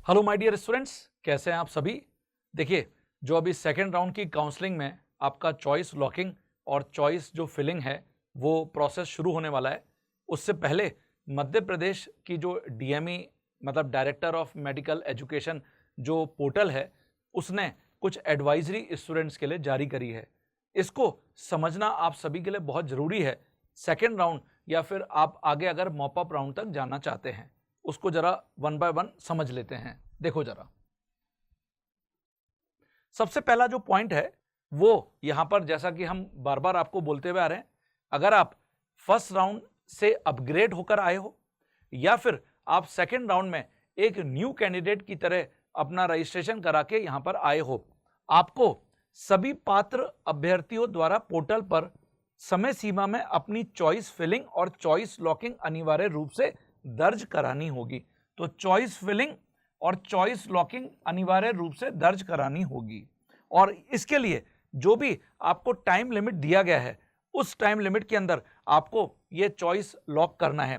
Hello my dear students, कैसे हैं आप सभी। देखिए, जो अभी सेकेंड राउंड की काउंसलिंग में आपका चॉइस लॉकिंग और चॉइस जो फिलिंग है वो प्रोसेस शुरू होने वाला है। उससे पहले मध्य प्रदेश की जो डीएमई मतलब डायरेक्टर ऑफ मेडिकल एजुकेशन जो पोर्टल है उसने कुछ एडवाइजरी स्टूडेंट्स के लिए जारी करी है। इसको समझना आप सभी के लिए बहुत ज़रूरी है। सेकेंड राउंड या फिर आप आगे अगर मॉप अप राउंड तक जाना चाहते हैं, उसको जरा वन बाय वन समझ लेते हैं। देखो जरा, सबसे पहला जो पॉइंट है वो यहां पर, जैसा कि हम बार बार आपको बोलते हुए आ रहे हैं, अगर आप फर्स्ट राउंड से अपग्रेड होकर आए हो या फिर आप सेकेंड राउंड में एक न्यू कैंडिडेट की तरह अपना रजिस्ट्रेशन करा के यहां पर आए हो, आपको सभी पात्र अभ्यर्थियों द्वारा पोर्टल पर समय सीमा में अपनी चॉइस फिलिंग और चॉइस लॉकिंग अनिवार्य रूप से दर्ज करानी होगी। तो चॉइस फिलिंग और चॉइस लॉकिंग अनिवार्य रूप से दर्ज करानी होगी और इसके लिए जो भी आपको टाइम लिमिट दिया गया है उस टाइम लिमिट के अंदर आपको ये चॉइस लॉक करना है।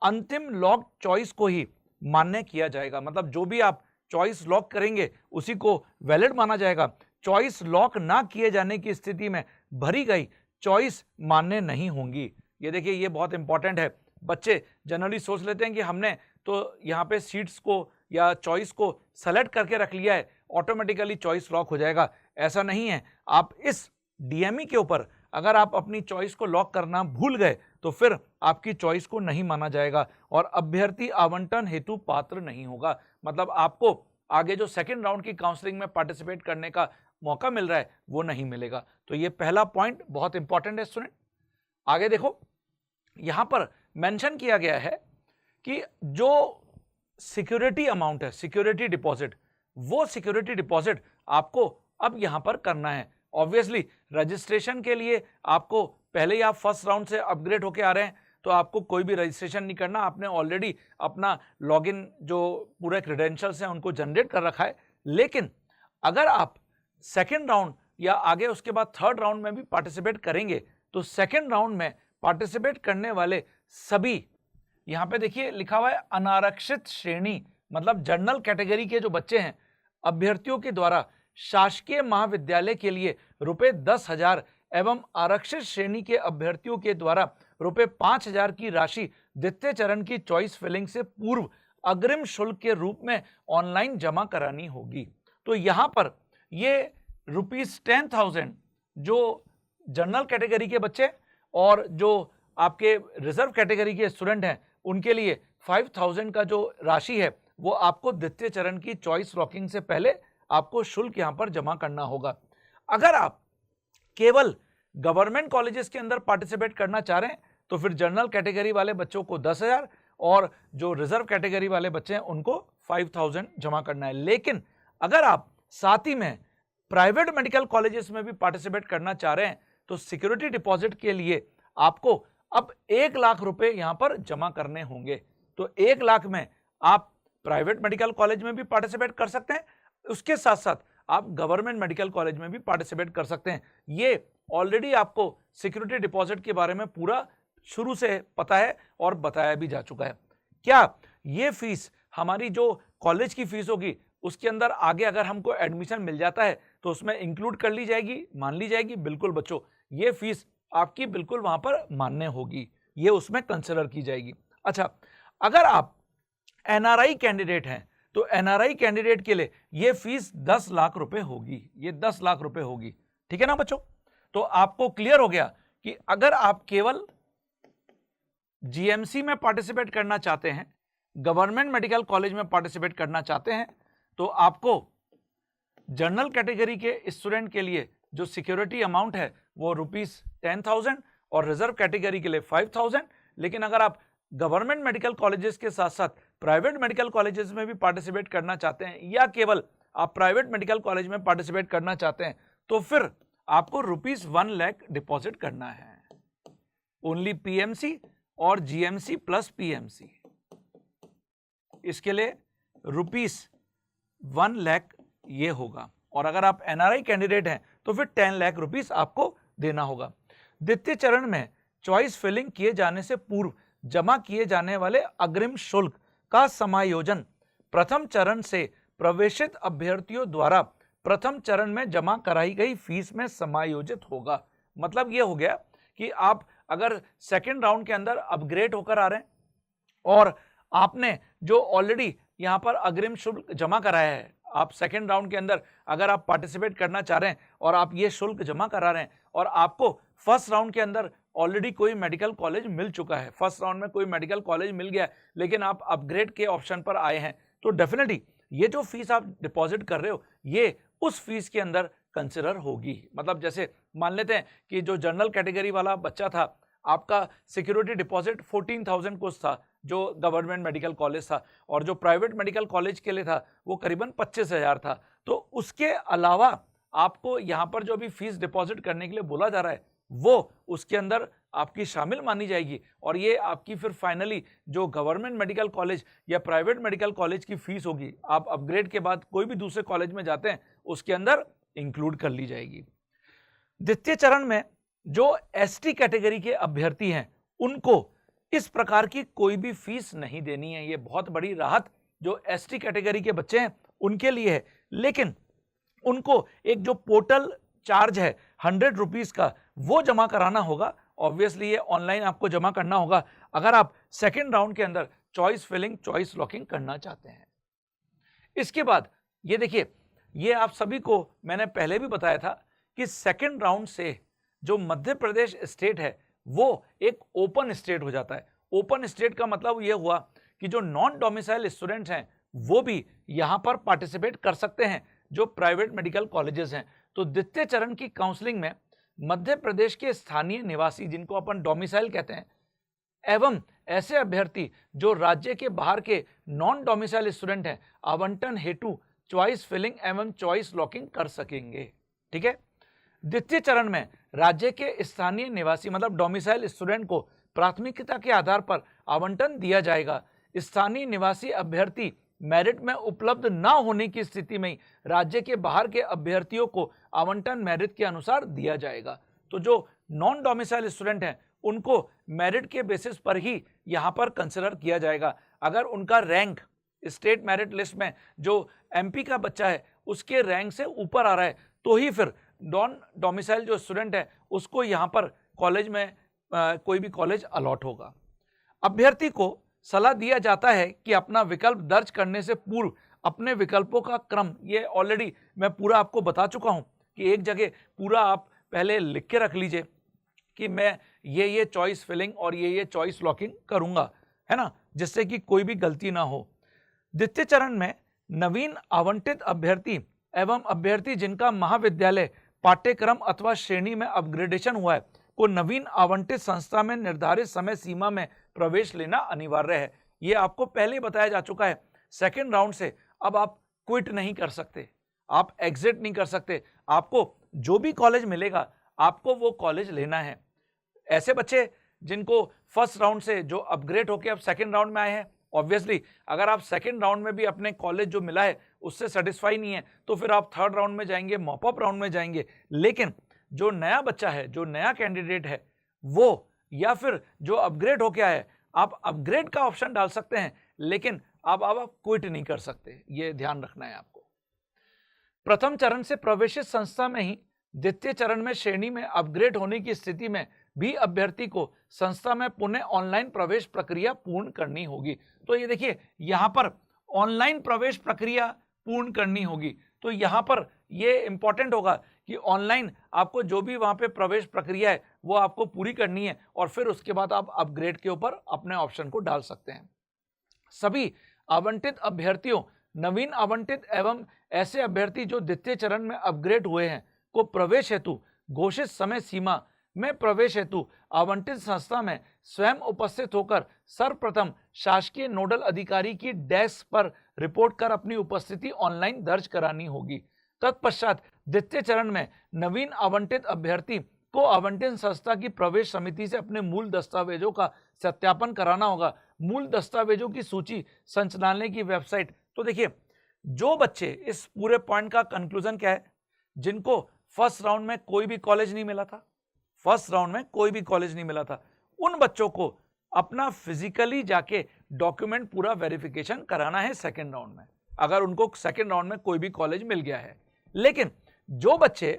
अंतिम लॉक चॉइस को ही मान्य किया जाएगा, मतलब जो भी आप चॉइस लॉक करेंगे उसी को वैलिड माना जाएगा। चॉइस लॉक ना किए जाने की स्थिति में भरी गई चॉइस मान्य नहीं होंगी। ये देखिए, ये बहुत इंपॉर्टेंट है। बच्चे जनरली सोच लेते हैं कि हमने तो यहाँ पे सीट्स को या चॉइस को सेलेक्ट करके रख लिया है, ऑटोमेटिकली चॉइस लॉक हो जाएगा। ऐसा नहीं है। आप इस डीएमई के ऊपर अगर आप अपनी चॉइस को लॉक करना भूल गए तो फिर आपकी चॉइस को नहीं माना जाएगा और अभ्यर्थी आवंटन हेतु पात्र नहीं होगा। मतलब आपको आगे जो सेकेंड राउंड की काउंसलिंग में पार्टिसिपेट करने का मौका मिल रहा है वो नहीं मिलेगा। तो ये पहला पॉइंट बहुत इंपॉर्टेंट है स्टूडेंट। आगे देखो, यहां पर मेंशन किया गया है कि जो सिक्योरिटी अमाउंट है, सिक्योरिटी डिपॉजिट, वो सिक्योरिटी डिपॉजिट आपको अब यहां पर करना है। ऑब्वियसली रजिस्ट्रेशन के लिए आपको पहले ही आप फर्स्ट राउंड से अपग्रेड होके आ रहे हैं तो आपको कोई भी रजिस्ट्रेशन नहीं करना। आपने ऑलरेडी अपना लॉगिन जो पूरे क्रेडेंशियल्स हैं उनको जनरेट कर रखा है। लेकिन अगर आप सेकेंड राउंड या आगे उसके बाद थर्ड राउंड में भी पार्टिसिपेट करेंगे तो सेकेंड राउंड में पार्टिसिपेट करने वाले सभी, यहां पे देखिए लिखा हुआ है अनारक्षित श्रेणी, मतलब जनरल कैटेगरी के जो बच्चे हैं, अभ्यर्थियों के द्वारा शासकीय महाविद्यालय के लिए ₹10,000 एवं आरक्षित श्रेणी के अभ्यर्थियों के द्वारा ₹5,000 की राशि द्वितीय चरण की चॉइस फिलिंग से पूर्व अग्रिम शुल्क के रूप में ऑनलाइन जमा करानी होगी। तो यहां पर ये ₹10,000 जो जनरल कैटेगरी के बच्चे और जो आपके रिजर्व कैटेगरी के स्टूडेंट हैं उनके लिए 5,000 का जो राशि है वो आपको द्वितीय चरण की चॉइस लॉकिंग से पहले आपको शुल्क यहां पर जमा करना होगा। अगर आप केवल गवर्नमेंट कॉलेजेस के अंदर पार्टिसिपेट करना चाह रहे हैं तो फिर जनरल कैटेगरी वाले बच्चों को 10,000 और जो रिजर्व कैटेगरी वाले बच्चे हैं उनको 5,000 जमा करना है। लेकिन अगर आप साथ ही में प्राइवेट मेडिकल कॉलेजेस में भी पार्टिसिपेट करना चाह रहे हैं तो सिक्योरिटी डिपॉजिट के लिए आपको अब 1 लाख रुपए यहां पर जमा करने होंगे। तो 1 लाख में आप प्राइवेट मेडिकल कॉलेज में भी पार्टिसिपेट कर सकते हैं, उसके साथ साथ आप गवर्नमेंट मेडिकल कॉलेज में भी पार्टिसिपेट कर सकते हैं। ये ऑलरेडी आपको सिक्योरिटी डिपॉजिट के बारे में पूरा शुरू से पता है और बताया भी जा चुका है। क्या ये फीस हमारी जो कॉलेज की फीस होगी उसके अंदर आगे अगर हमको एडमिशन मिल जाता है तो उसमें इंक्लूड कर ली जाएगी, मान ली जाएगी? बिल्कुल बच्चों, ये फीस आपकी बिल्कुल वहां पर मान्य होगी, ये उसमें कंसिडर की जाएगी। अच्छा, अगर आप एनआरआई कैंडिडेट हैं तो एनआरआई कैंडिडेट के लिए ये फीस 10 लाख रुपए होगी, ये 10 लाख रुपए होगी। ठीक है ना बच्चों? तो आपको क्लियर हो गया कि अगर आप केवल जीएमसी में पार्टिसिपेट करना चाहते हैं, गवर्नमेंट मेडिकल कॉलेज में पार्टिसिपेट करना चाहते हैं तो आपको जनरल कैटेगरी के स्टूडेंट के लिए जो सिक्योरिटी अमाउंट है वो ₹10,000 और रिजर्व कैटेगरी के लिए 5,000। लेकिन अगर आप गवर्नमेंट मेडिकल कॉलेजेस के साथ साथ प्राइवेट मेडिकल कॉलेजेस में भी पार्टिसिपेट करना चाहते हैं या केवल आप प्राइवेट मेडिकल कॉलेज में पार्टिसिपेट करना चाहते हैं तो फिर आपको ₹1 लाख डिपॉजिट करना है। ओनली पीएमसी और जीएमसी प्लस पीएमसी, इसके लिए ₹1 लाख ये होगा। और अगर आप एनआरआई कैंडिडेट हैं तो फिर 10 लाख रुपीस आपको देना होगा। द्वितीय चरण में चॉइस फिलिंग किए जाने से पूर्व जमा किए जाने वाले अग्रिम शुल्क का समायोजन प्रथम चरण से प्रवेशित अभ्यर्थियों द्वारा प्रथम चरण में जमा कराई गई फीस में समायोजित होगा। मतलब ये हो गया कि आप अगर सेकेंड राउंड के अंदर अपग्रेड होकर आ रहे हैं और आपने जो ऑलरेडी यहां पर अग्रिम शुल्क जमा कराया है, आप सेकेंड राउंड के अंदर अगर आप पार्टिसिपेट करना चाह रहे हैं और आप ये शुल्क जमा करा रहे हैं और आपको फर्स्ट राउंड के अंदर ऑलरेडी कोई मेडिकल कॉलेज मिल चुका है, फर्स्ट राउंड में कोई मेडिकल कॉलेज मिल गया, लेकिन आप अपग्रेड के ऑप्शन पर आए हैं, तो डेफिनेटली ये जो फीस आप डिपॉजिट कर रहे हो ये उस फीस के अंदर कंसिडर होगी। मतलब जैसे मान लेते हैं कि जो जनरल कैटेगरी वाला बच्चा था, आपका सिक्योरिटी डिपॉजिट 14,000 कुछ था जो गवर्नमेंट मेडिकल कॉलेज था, और जो प्राइवेट मेडिकल कॉलेज के लिए था वो करीबन 25,000 था। तो उसके अलावा आपको यहाँ पर जो भी फीस डिपॉजिट करने के लिए बोला जा रहा है वो उसके अंदर आपकी शामिल मानी जाएगी, और ये आपकी फिर फाइनली जो गवर्नमेंट मेडिकल कॉलेज या प्राइवेट मेडिकल कॉलेज की फीस होगी, आप अपग्रेड के बाद कोई भी दूसरे कॉलेज में जाते हैं उसके अंदर इंक्लूड कर ली जाएगी। द्वितीय चरण में जो एसटी कैटेगरी के अभ्यर्थी हैं उनको इस प्रकार की कोई भी फीस नहीं देनी है। ये बहुत बड़ी राहत जो एसटी कैटेगरी के बच्चे हैं उनके लिए है, लेकिन उनको एक जो पोर्टल चार्ज है 100 रुपीज का वो जमा कराना होगा। ऑब्वियसली ये ऑनलाइन आपको जमा करना होगा अगर आप सेकेंड राउंड के अंदर चॉइस फिलिंग, चॉइस लॉकिंग करना चाहते हैं। इसके बाद ये देखिए, ये आप सभी को मैंने पहले भी बताया था कि सेकेंड राउंड से जो मध्य प्रदेश स्टेट है वो एक ओपन स्टेट हो जाता है। ओपन स्टेट का मतलब ये हुआ कि जो नॉन डोमिसाइल स्टूडेंट्स हैं वो भी यहां पर पार्टिसिपेट कर सकते हैं जो प्राइवेट मेडिकल कॉलेजेस हैं। तो द्वितीय चरण की काउंसलिंग में मध्य प्रदेश के स्थानीय निवासी, जिनको अपन डोमिसाइल कहते हैं, एवं ऐसे अभ्यर्थी जो राज्य के बाहर के नॉन डोमिसाइल स्टूडेंट हैं, आवंटन हेतु चॉइस फिलिंग एवं चॉइस लॉकिंग कर सकेंगे। ठीक है। द्वितीय चरण में राज्य के स्थानीय निवासी मतलब डोमिसाइल स्टूडेंट को प्राथमिकता के आधार पर आवंटन दिया जाएगा। स्थानीय निवासी अभ्यर्थी मेरिट में उपलब्ध न होने की स्थिति में राज्य के बाहर के अभ्यर्थियों को आवंटन मेरिट के अनुसार दिया जाएगा। तो जो नॉन डोमिसाइल स्टूडेंट हैं उनको मेरिट के बेसिस पर ही यहां पर कंसिडर किया जाएगा। अगर उनका रैंक स्टेट मेरिट लिस्ट में जो एमपी का बच्चा है उसके रैंक से ऊपर आ रहा है तो ही फिर नॉन डोमिसाइल जो स्टूडेंट है उसको यहां पर कॉलेज में कोई भी कॉलेज अलॉट होगा। अभ्यर्थी को सलाह दिया जाता है कि अपना विकल्प दर्ज करने से पूर्व अपने विकल्पों का क्रम, ये ऑलरेडी मैं पूरा आपको बता चुका हूं कि एक जगह पूरा आप पहले लिख के रख लीजिए कि मैं ये चॉइस फिलिंग और ये चॉइस लॉकिंग करूंगा, है ना, जिससे कि कोई भी गलती ना हो। द्वितीय चरण में नवीन आवंटित अभ्यर्थी एवं अभ्यर्थी जिनका महाविद्यालय पाठ्यक्रम अथवा श्रेणी में अपग्रेडेशन हुआ है को नवीन आवंटित संस्था में निर्धारित समय सीमा में प्रवेश लेना अनिवार्य है। ये आपको पहले बताया जा चुका है। सेकेंड राउंड से अब आप क्विट नहीं कर सकते, आप एग्जिट नहीं कर सकते, आपको जो भी कॉलेज मिलेगा आपको वो कॉलेज लेना है। ऐसे बच्चे जिनको फर्स्ट राउंड से जो अपग्रेड होकर अब सेकेंड राउंड में आए हैं, ऑब्वियसली अगर आप सेकेंड राउंड में भी अपने कॉलेज जो मिला है उससे सेटिस्फाई नहीं है तो फिर आप थर्ड राउंड में जाएंगे, मॉपअप राउंड में जाएंगे। लेकिन जो नया बच्चा है, जो नया कैंडिडेट है, वो या फिर जो अपग्रेड होके आया है, आप अपग्रेड का ऑप्शन डाल सकते हैं, लेकिन आप क्विट नहीं कर सकते, ये ध्यान रखना है आपको। प्रथम चरण से प्रवेशित संस्था में ही द्वितीय चरण में श्रेणी में अपग्रेड होने की स्थिति में भी अभ्यर्थी को संस्था में पुनः ऑनलाइन प्रवेश प्रक्रिया पूर्ण करनी होगी। तो ये देखिए, यहां पर ऑनलाइन प्रवेश प्रक्रिया पूर्ण करनी होगी, तो यहां पर ये इंपॉर्टेंट होगा कि ऑनलाइन आपको जो भी वहां पे प्रवेश प्रक्रिया है वो आपको पूरी करनी है और फिर उसके बाद आप अपग्रेड के ऊपर अपने ऑप्शन को डाल सकते हैं। सभी आवंटित अभ्यर्थियों, नवीन आवंटित एवं ऐसे अभ्यर्थी जो द्वितीय चरण में अपग्रेड हुए हैं को प्रवेश हेतु घोषित समय सीमा में प्रवेश हेतु आवंटित संस्था में स्वयं उपस्थित होकर सर्वप्रथम शासकीय नोडल अधिकारी की डेस्क पर रिपोर्ट कर अपनी उपस्थिति ऑनलाइन दर्ज करानी होगी। तत्पश्चात द्वितीय चरण में नवीन आवंटित अभ्यर्थी को आवंटित संस्था की प्रवेश समिति से अपने मूल दस्तावेजों का सत्यापन कराना होगा। मूल दस्तावेजों की सूची संचालनालय की वेबसाइट। तो देखिए, जो बच्चे, इस पूरे पॉइंट का कंक्लूजन क्या है, जिनको फर्स्ट राउंड में कोई भी कॉलेज नहीं मिला था, फर्स्ट राउंड में कोई भी कॉलेज नहीं मिला था, उन बच्चों को अपना फिजिकली जाके डॉक्यूमेंट पूरा वेरिफिकेशन कराना है सेकेंड राउंड में, अगर उनको सेकेंड राउंड में कोई भी कॉलेज मिल गया है। लेकिन जो बच्चे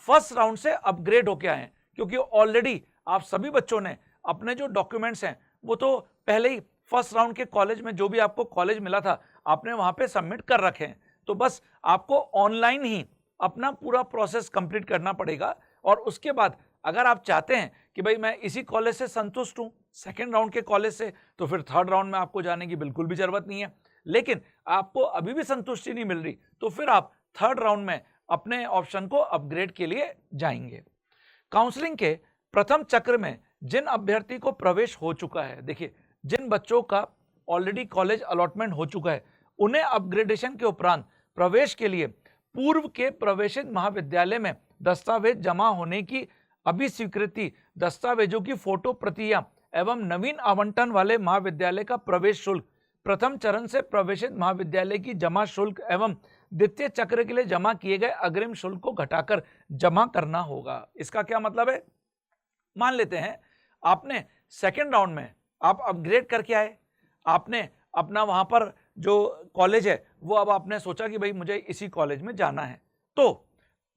फर्स्ट राउंड से अपग्रेड होके आए हैं, क्योंकि ऑलरेडी आप सभी बच्चों ने अपने जो डॉक्यूमेंट्स हैं वो तो पहले ही फर्स्ट राउंड के कॉलेज में, जो भी आपको कॉलेज मिला था आपने वहां पे सबमिट कर रखे हैं, तो बस आपको ऑनलाइन ही अपना पूरा प्रोसेस कंप्लीट करना पड़ेगा। और उसके बाद अगर आप चाहते हैं कि भाई मैं इसी कॉलेज से संतुष्ट हूं सेकेंड राउंड के कॉलेज से, तो फिर थर्ड राउंड में आपको जाने की बिल्कुल भी जरूरत नहीं है। लेकिन आपको अभी भी संतुष्टि नहीं मिल रही, तो फिर आप थर्ड राउंड में अपने ऑप्शन को अपग्रेड के लिए जाएंगे। काउंसलिंग के प्रथम चक्र में जिन अभ्यर्थी को प्रवेश हो चुका है, देखिए जिन बच्चों का ऑलरेडी कॉलेज अलॉटमेंट हो चुका है, उन्हें अपग्रेडेशन के उपरांत प्रवेश के लिए पूर्व के प्रवेशित महाविद्यालय में दस्तावेज जमा होने की अभी स्वीकृति, दस्तावेजों की फोटो प्रतियां एवं नवीन आवंटन वाले महाविद्यालय का प्रवेश शुल्क, प्रथम चरण से प्रवेशित महाविद्यालय की जमा शुल्क एवं द्वितीय चक्र के लिए जमा किए गए अग्रिम शुल्क को घटाकर जमा करना होगा। इसका क्या मतलब है? मान लेते हैं आपने सेकेंड राउंड में आप अपग्रेड करके आए, आपने अपना वहां पर जो कॉलेज है वो अब आपने सोचा कि भाई मुझे इसी कॉलेज में जाना है, तो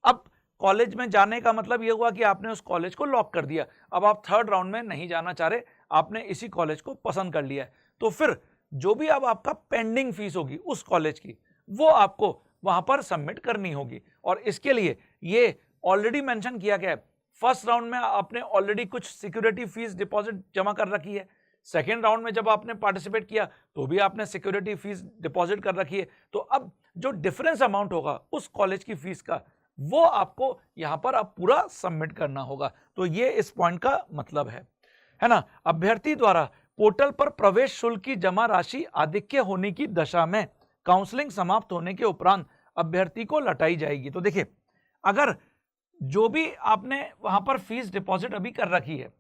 अब कॉलेज में जाने का मतलब ये हुआ कि आपने उस कॉलेज को लॉक कर दिया। अब आप थर्ड राउंड में नहीं जाना चाह रहे, आपने इसी कॉलेज को पसंद कर लिया है, तो फिर जो भी अब आपका पेंडिंग फीस होगी उस कॉलेज की, वो आपको वहां पर सबमिट करनी होगी। और इसके लिए ये ऑलरेडी मेंशन किया गया है, फर्स्ट राउंड में आपने ऑलरेडी कुछ सिक्योरिटी फीस डिपॉजिट जमा कर रखी है, सेकेंड राउंड में जब आपने पार्टिसिपेट किया तो भी आपने सिक्योरिटी फीस डिपॉजिट कर रखी है, तो अब जो डिफरेंस अमाउंट होगा उस कॉलेज की फीस का, वो आपको यहां पर अब पूरा सबमिट करना होगा। तो ये इस पॉइंट का मतलब है ना। अभ्यर्थी द्वारा पोर्टल पर प्रवेश शुल्क की जमा राशि आधिक्य होने की दशा में काउंसलिंग समाप्त होने के उपरांत अभ्यर्थी को लौटाई जाएगी। तो देखिए, अगर जो भी आपने वहां पर फीस डिपॉजिट अभी कर रखी है,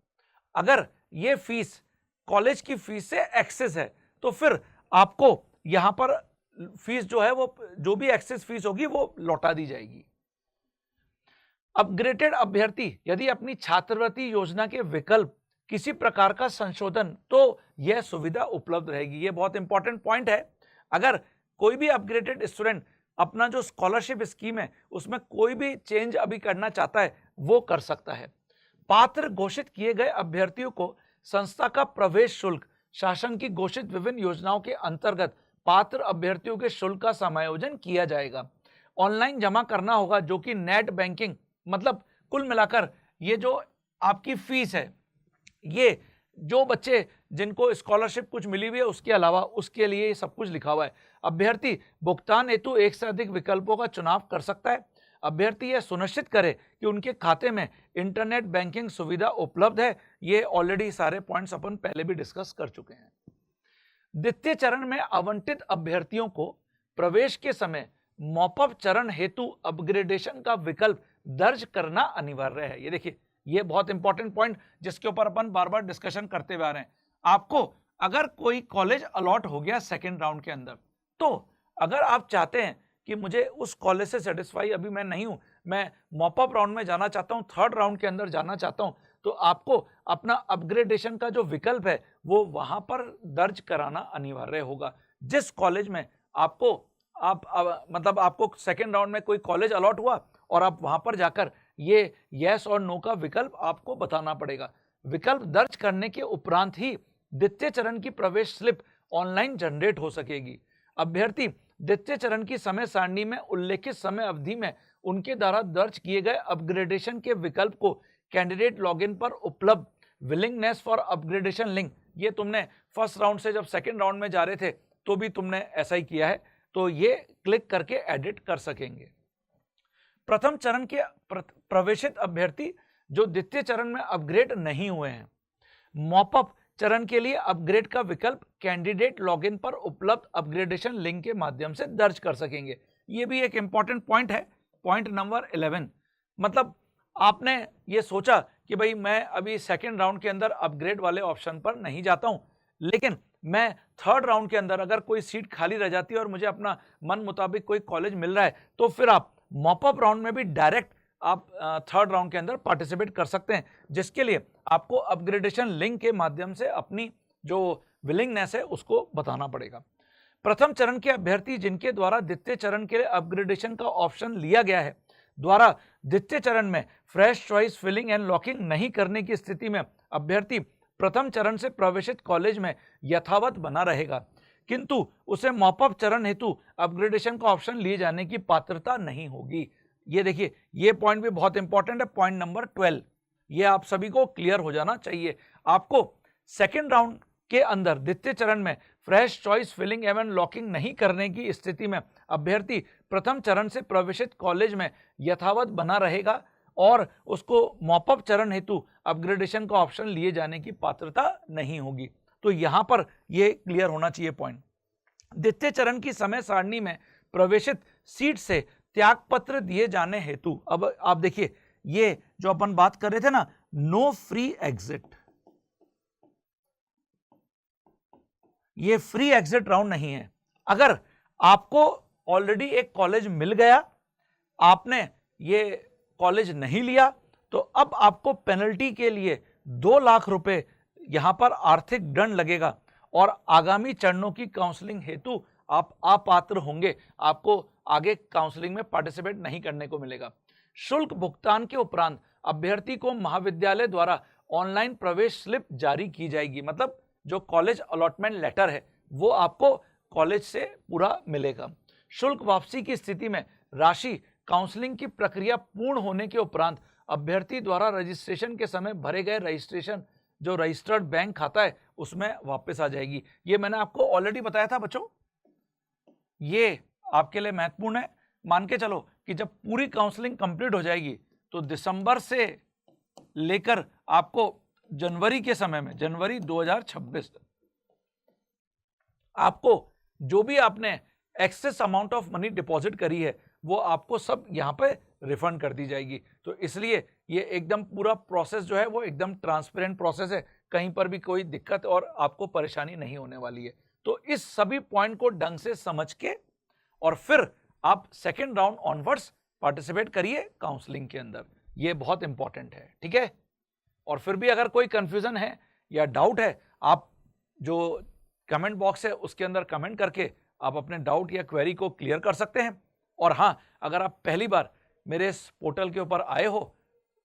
अगर ये फीस कॉलेज की फीस से एक्सेस है, तो फिर आपको यहां पर फीस जो है वो जो भी एक्सेस फीस होगी वो लौटा दी जाएगी। अपग्रेडेड अभ्यर्थी यदि अपनी छात्रवृत्ति योजना के विकल्प किसी प्रकार का संशोधन, तो यह सुविधा उपलब्ध रहेगी। यह बहुत इंपॉर्टेंट पॉइंट है। अगर कोई भी अपग्रेडेड स्टूडेंट अपना जो स्कॉलरशिप स्कीम है उसमें कोई भी चेंज अभी करना चाहता है वो कर सकता है। पात्र घोषित किए गए अभ्यर्थियों को संस्था का प्रवेश शुल्क शासन की घोषित विभिन्न योजनाओं के अंतर्गत पात्र अभ्यर्थियों के शुल्क का समायोजन किया जाएगा। ऑनलाइन जमा करना होगा, जो कि नेट बैंकिंग, मतलब कुल मिलाकर ये जो आपकी फीस है, ये जो बच्चे जिनको स्कॉलरशिप कुछ मिली हुई है उसके अलावा उसके लिए ये सब कुछ लिखा हुआ है। अभ्यर्थी भुगतान हेतु एक से अधिक विकल्पों का चुनाव कर सकता है। अभ्यर्थी यह सुनिश्चित करे कि उनके खाते में इंटरनेट बैंकिंग सुविधा उपलब्ध है। ये ऑलरेडी सारे पॉइंट्स अपन पहले भी डिस्कस कर चुके हैं। द्वितीय चरण में आवंटित अभ्यर्थियों को प्रवेश के समय मॉपअप चरण हेतु अपग्रेडेशन का विकल्प दर्ज करना अनिवार्य है। ये देखिए, ये बहुत इंपॉर्टेंट पॉइंट जिसके ऊपर अपन बार बार डिस्कशन करते हुए आ रहे हैं। आपको अगर कोई कॉलेज अलॉट हो गया सेकेंड राउंड के अंदर, तो अगर आप चाहते हैं कि मुझे उस कॉलेज से सेटिस्फाई अभी मैं नहीं हूं, मैं मॉपअप राउंड में जाना चाहता हूं, थर्ड राउंड के अंदर जाना चाहता हूं, तो आपको अपना अपग्रेडेशन का जो विकल्प है वो वहां पर दर्ज कराना अनिवार्य होगा। जिस कॉलेज में आपको मतलब आपको सेकेंड राउंड में कोई कॉलेज अलॉट हुआ और आप वहां पर जाकर ये यस और नो का विकल्प आपको बताना पड़ेगा। विकल्प दर्ज करने के उपरांत ही द्वितीय चरण की प्रवेश स्लिप ऑनलाइन जनरेट हो सकेगी। अभ्यर्थी द्वितीय चरण की समय सारणी में उल्लेखित समय अवधि में उनके द्वारा दर्ज किए गए अपग्रेडेशन के विकल्प को कैंडिडेट लॉगिन पर उपलब्ध विलिंगनेस फॉर अपग्रेडेशन लिंक, ये तुमने फर्स्ट राउंड से जब सेकेंड राउंड में जा रहे थे तो भी तुमने ऐसा ही किया है, तो ये क्लिक करके एडिट कर सकेंगे। प्रथम चरण के प्रवेशित अभ्यर्थी जो द्वितीय चरण में अपग्रेड नहीं हुए हैं, मॉपअप चरण के लिए अपग्रेड का विकल्प कैंडिडेट लॉगिन पर उपलब्ध अपग्रेडेशन लिंक के माध्यम से दर्ज कर सकेंगे। ये भी एक इंपॉर्टेंट पॉइंट है, पॉइंट नंबर 11। मतलब आपने ये सोचा कि भाई मैं अभी सेकेंड राउंड के अंदर अपग्रेड वाले ऑप्शन पर नहीं जाता हूं, लेकिन मैं थर्ड राउंड के अंदर अगर कोई सीट खाली रह जाती है और मुझे अपना मन मुताबिक कोई कॉलेज मिल रहा है, तो फिर आप मॉपअप राउंड में भी डायरेक्ट आप थर्ड राउंड के अंदर पार्टिसिपेट कर सकते हैं, जिसके लिए आपको अपग्रेडेशन लिंक के माध्यम से अपनी जो विलिंगनेस है उसको बताना पड़ेगा। प्रथम चरण के अभ्यर्थी जिनके द्वारा द्वितीय चरण के लिए अपग्रेडेशन का ऑप्शन लिया गया है द्वारा द्वितीय चरण में fresh choice filling and locking नहीं करने की स्थिति में अभ्यर्थी प्रथम चरण से प्रवेशित कॉलेज में यथावत बना रहेगा, किंतु उसे मॉपअप चरण हेतु अपग्रेडेशन का ऑप्शन लिए जाने की पात्रता नहीं होगी। ये देखिए, ये पॉइंट भी बहुत इंपॉर्टेंट है, पॉइंट नंबर 12। ये आप सभी को क्लियर हो जाना चाहिए। आपको सेकेंड राउंड के अंदर द्वितीय चरण में फ्रेश चॉइस फिलिंग एवं लॉकिंग नहीं करने की स्थिति में अभ्यर्थी प्रथम चरण से प्रवेशित कॉलेज में यथावत बना रहेगा और उसको मॉपअप चरण हेतु अपग्रेडेशन का ऑप्शन लिए जाने की पात्रता नहीं होगी। तो यहां पर यह क्लियर होना चाहिए पॉइंट। द्वितीय चरण की समय सारणी में प्रवेशित सीट से त्यागपत्र दिए जाने हेतु, अब आप देखिए ये जो अपन बात कर रहे थे ना, नो फ्री एग्जिट, ये फ्री एग्जिट राउंड नहीं है। अगर आपको ऑलरेडी एक कॉलेज मिल गया, आपने ये कॉलेज नहीं लिया, तो अब आपको पेनल्टी के लिए 2 लाख रुपए यहां पर आर्थिक दंड लगेगा और आगामी चरणों की काउंसलिंग हेतु आप अपात्र होंगे, आपको आगे काउंसलिंग में पार्टिसिपेट नहीं करने को मिलेगा। शुल्क भुगतान के उपरांत अभ्यर्थी को महाविद्यालय द्वारा ऑनलाइन प्रवेश स्लिप जारी की जाएगी, मतलब जो कॉलेज अलॉटमेंट लेटर है वो आपको कॉलेज से पूरा मिलेगा। शुल्क वापसी की स्थिति में राशि काउंसलिंग की प्रक्रिया पूर्ण होने के उपरांत अभ्यर्थी द्वारा रजिस्ट्रेशन के समय भरे गए रजिस्ट्रेशन जो रजिस्टर्ड बैंक खाता है उसमें वापस आ जाएगी। ये मैंने आपको ऑलरेडी बताया था बच्चों, ये आपके लिए महत्वपूर्ण है। मान के चलो कि जब पूरी काउंसलिंग कंप्लीट हो जाएगी तो दिसंबर से लेकर आपको जनवरी के समय में, जनवरी 2026, आपको जो भी आपने excess amount of money deposit करी है वो आपको सब यहां पे रिफंड कर दी जाएगी। तो इसलिए ये एकदम पूरा प्रोसेस जो है वो एकदम ट्रांसपेरेंट प्रोसेस है, कहीं पर भी कोई दिक्कत और आपको परेशानी नहीं होने वाली है। तो इस सभी पॉइंट को ढंग से समझ के और फिर आप सेकेंड राउंड ऑनवर्ड्स पार्टिसिपेट करिए काउंसलिंग के अंदर, ये बहुत इंपॉर्टेंट है, ठीक है। और फिर भी अगर कोई कंफ्यूजन है या डाउट है, आप जो कमेंट बॉक्स है उसके अंदर कमेंट करके आप अपने डाउट या क्वेरी को क्लियर कर सकते हैं। और हाँ, अगर आप पहली बार मेरे इस पोर्टल के ऊपर आए हो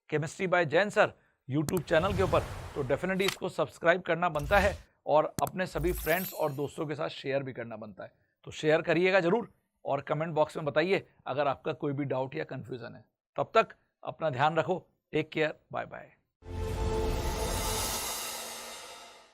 chemistry bye Jain sir YouTube channel के ऊपर, तो डेफिनेटली इसको सब्सक्राइब करना बनता है और अपने सभी फ्रेंड्स और दोस्तों के साथ शेयर भी करना बनता है। तो शेयर करिएगा जरूर और कमेंट बॉक्स में बताइए अगर आपका कोई भी डाउट या कंफ्यूजन है। तब तक अपना ध्यान रखो, टेक केयर, बाय बाय।